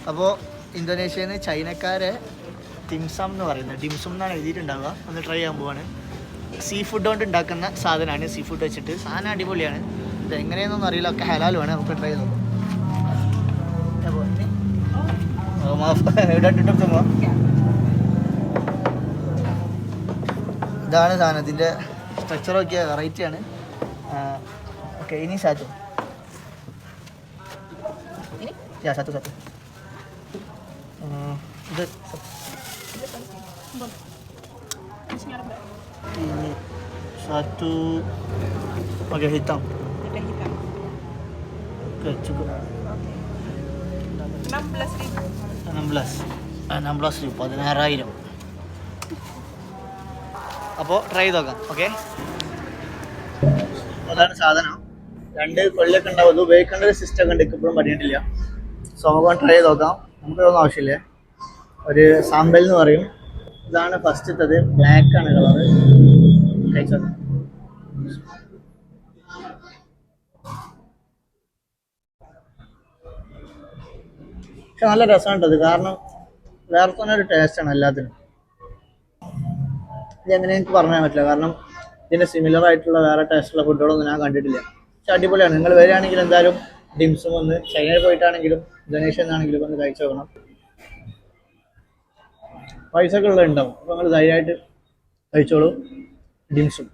അപ്പോൾ ഇന്തോനേഷ്യയിൽ നിന്ന് ചൈനക്കാരെ ടിംസം എന്ന് പറയുന്നത്, ഡിംസം എന്നാണ് എഴുതിയിട്ടുണ്ടാവുക. ഒന്ന് ട്രൈ ചെയ്യാൻ പോവാണ്. സീ ഫുഡ് കൊണ്ട് ഉണ്ടാക്കുന്ന സാധനമാണ്. സീ ഫുഡ് വെച്ചിട്ട് സാധനം അടിപൊളിയാണ്. ഇത് എങ്ങനെയെന്നൊന്നും അറിയില്ല, ഒക്കെ ഹലാലുമാണ്. നമുക്ക് ട്രൈ ചെയ്ത് നോക്കാം. ഇതാണ് സാധനത്തിൻ്റെ സ്ട്രക്ചറൊക്കെ വെറൈറ്റിയാണ്. ഓക്കെ, ഇനി സാറ്റു satu ഇത് ini satu pakai hitam. Oke, cukup. 16,000 16,000. അപ്പോൾ ട്രൈ ചെയ്ത് നോക്കാം. ഓക്കെ, അതാണ് സാധനം. 2 കൊല്ലൊക്കെ ഉണ്ടാവും. അത് ഉപയോഗിക്കേണ്ട ഒരു സിസ്റ്റം ഒക്കെ ഉണ്ട്, ഇപ്പോഴും പറ്റിയിട്ടില്ല. സോ നമുക്ക് ട്രൈ ചെയ്ത് നോക്കാം. നമുക്കൊന്നും ആവശ്യമില്ല. ഒരു സാമ്പൽ എന്ന് പറയും. ഇതാണ് ഫസ്റ്റത്തത്. ബ്ലാക്ക് ആണ് കളറ്. കഴിച്ചോ. പക്ഷെ നല്ല രസമുണ്ട് അത്. കാരണം വേറെ തന്നെ ഒരു ടേസ്റ്റാണ് എല്ലാത്തിനും. ഇതെങ്ങനെ എനിക്ക് പറഞ്ഞാൽ പറ്റില്ല, കാരണം ഇതിന് സിമിലർ ആയിട്ടുള്ള വേറെ ടേസ്റ്റുള്ള ഫുഡുകളൊന്നും ഞാൻ കണ്ടിട്ടില്ല. പക്ഷെ അടിപൊളിയാണ്. നിങ്ങൾ വരികയാണെങ്കിൽ എന്തായാലും ഡിംസും ഒന്ന് ചൈനയിൽ പോയിട്ടാണെങ്കിലും ഇന്തോനേഷ്യ എന്നാണെങ്കിലും ഒന്ന് കഴിച്ചു നോക്കണം. പൈസ ഒക്കെ ഉള്ളത് ഉണ്ടാവും. അപ്പോൾ നിങ്ങൾ ധൈര്യമായിട്ട് കഴിച്ചോളൂ ഡിംസും.